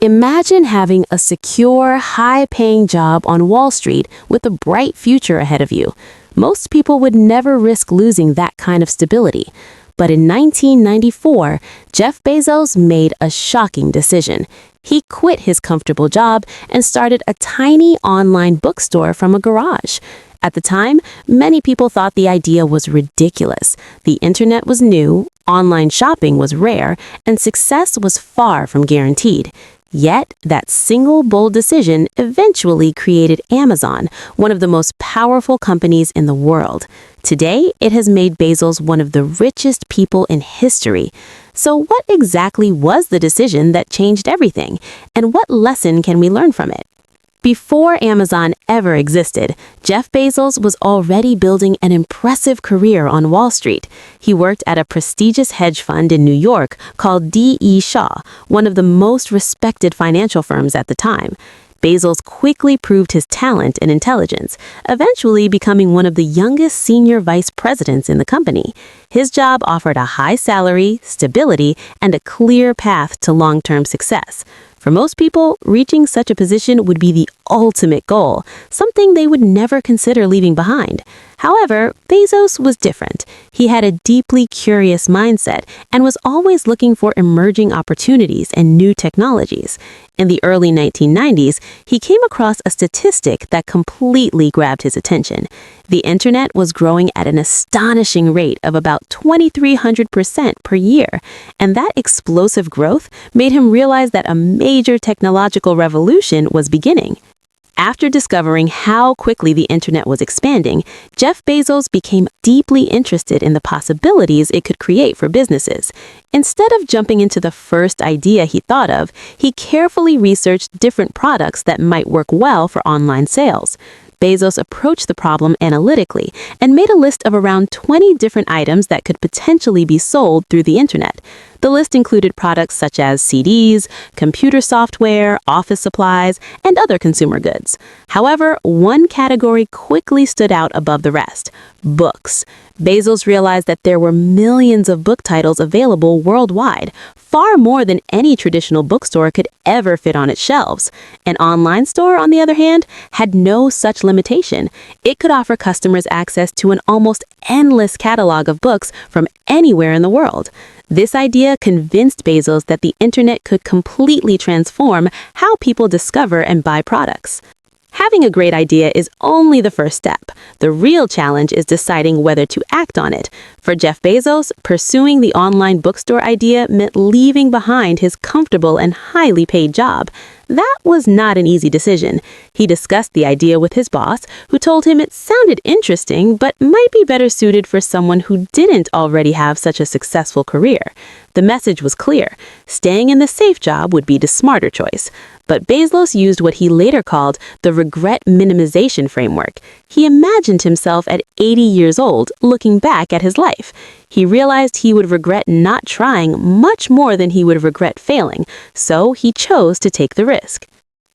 Imagine having a secure, high-paying job on Wall Street with a bright future ahead of you. Most people would never risk losing that kind of stability. But in 1994, Jeff Bezos made a shocking decision. He quit his comfortable job and started a tiny online bookstore from a garage. At the time, many people thought the idea was ridiculous. The internet was new, online shopping was rare, and success was far from guaranteed. Yet, that single bold decision eventually created Amazon, one of the most powerful companies in the world. Today, it has made Bezos one of the richest people in history. So what exactly was the decision that changed everything? And what lesson can we learn from it? Before Amazon ever existed, Jeff Bezos was already building an impressive career on Wall Street. He worked at a prestigious hedge fund in New York called D.E. Shaw, one of the most respected financial firms at the time. Bezos quickly proved his talent and intelligence, eventually becoming one of the youngest senior vice presidents in the company. His job offered a high salary, stability, and a clear path to long-term success. For most people, reaching such a position would be the ultimate goal, something they would never consider leaving behind. However, Bezos was different. He had a deeply curious mindset and was always looking for emerging opportunities and new technologies. In the early 1990s, he came across a statistic that completely grabbed his attention. The internet was growing at an astonishing rate of about 2,300% per year, and that explosive growth made him realize that a major technological revolution was beginning. After discovering how quickly the internet was expanding, Jeff Bezos became deeply interested in the possibilities it could create for businesses. Instead of jumping into the first idea he thought of, he carefully researched different products that might work well for online sales. Bezos approached the problem analytically and made a list of around 20 different items that could potentially be sold through the internet. The list included products such as CDs, computer software, office supplies, and other consumer goods. However, one category quickly stood out above the rest: books. Bezos realized that there were millions of book titles available worldwide, far more than any traditional bookstore could ever fit on its shelves. An online store, on the other hand, had no such limitation. It could offer customers access to an almost endless catalog of books from anywhere in the world. This idea convinced Bezos that the internet could completely transform how people discover and buy products. Having a great idea is only the first step. The real challenge is deciding whether to act on it. For Jeff Bezos, pursuing the online bookstore idea meant leaving behind his comfortable and highly paid job. That was not an easy decision. He discussed the idea with his boss, who told him it sounded interesting but might be better suited for someone who didn't already have such a successful career. The message was clear: staying in the safe job would be the smarter choice. But Bezos used what he later called the regret minimization framework. He imagined himself at 80 years old, looking back at his life. He realized he would regret not trying much more than he would regret failing, so he chose to take the risk.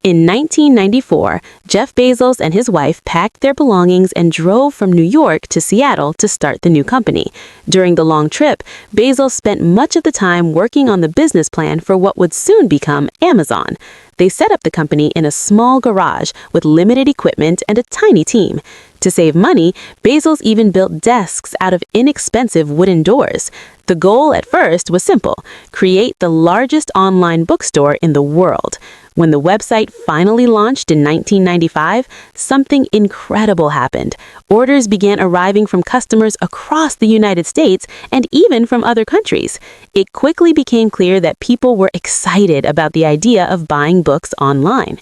In 1994, Jeff Bezos and his wife packed their belongings and drove from New York to Seattle to start the new company. During the long trip, Bezos spent much of the time working on the business plan for what would soon become Amazon. They set up the company in a small garage with limited equipment and a tiny team. To save money, Bezos even built desks out of inexpensive wooden doors. The goal at first was simple: create the largest online bookstore in the world. When the website finally launched in 1995, something incredible happened. Orders began arriving from customers across the United States and even from other countries. It quickly became clear that people were excited about the idea of buying books online.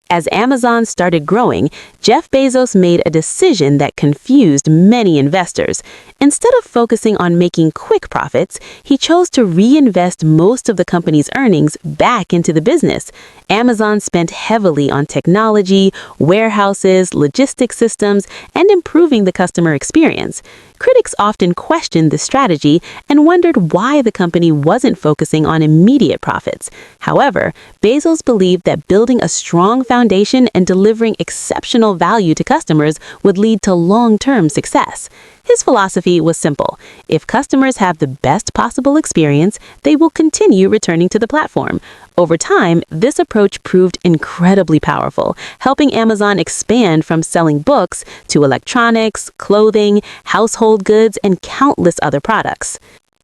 As Amazon started growing, Jeff Bezos made a decision that confused many investors. Instead of focusing on making quick profits, he chose to reinvest most of the company's earnings back into the business. Amazon spent heavily on technology, warehouses, logistics systems, and improving the customer experience. Critics often questioned the strategy and wondered why the company wasn't focusing on immediate profits. However, Bezos believed that building a strong foundation and delivering exceptional value to customers would lead to long-term success. His philosophy was simple. If customers have the best possible experience, they will continue returning to the platform. Over time, this approach proved incredibly powerful, helping Amazon expand from selling books to electronics, clothing, household goods, and countless other products.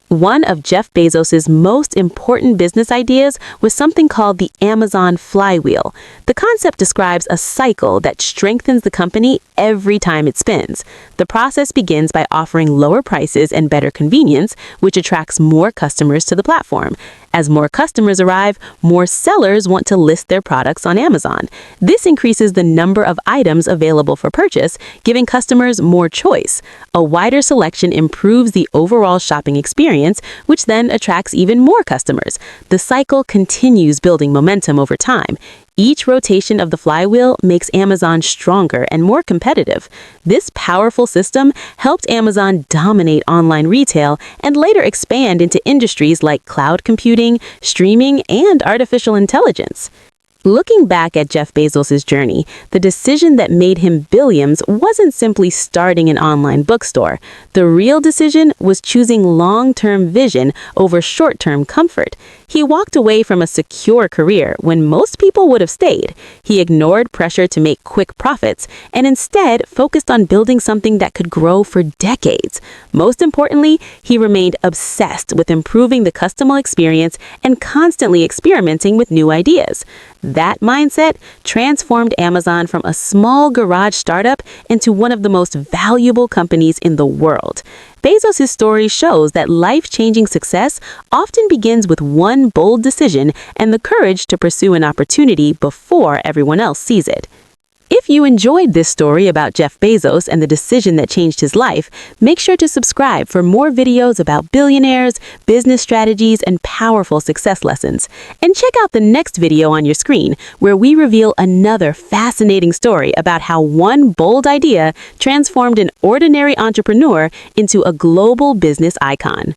One of Jeff Bezos' most important business ideas was something called the Amazon flywheel. The concept describes a cycle that strengthens the company every time it spins. The process begins by offering lower prices and better convenience, which attracts more customers to the platform. As more customers arrive, more sellers want to list their products on Amazon. This increases the number of items available for purchase, giving customers more choice. A wider selection improves the overall shopping experience, which then attracts even more customers. The cycle continues building momentum over time. Each rotation of the flywheel makes Amazon stronger and more competitive. This powerful system helped Amazon dominate online retail and later expand into industries like cloud computing, streaming, and artificial intelligence. Looking back at Jeff Bezos' journey, the decision that made him billions wasn't simply starting an online bookstore. The real decision was choosing long-term vision over short-term comfort. He walked away from a secure career when most people would have stayed. He ignored pressure to make quick profits and instead focused on building something that could grow for decades. Most importantly, he remained obsessed with improving the customer experience and constantly experimenting with new ideas. That mindset transformed Amazon from a small garage startup into one of the most valuable companies in the world. Bezos' story shows that life-changing success often begins with one bold decision and the courage to pursue an opportunity before everyone else sees it. If you enjoyed this story about Jeff Bezos and the decision that changed his life, make sure to subscribe for more videos about billionaires, business strategies, and powerful success lessons. And check out the next video on your screen, where we reveal another fascinating story about how one bold idea transformed an ordinary entrepreneur into a global business icon.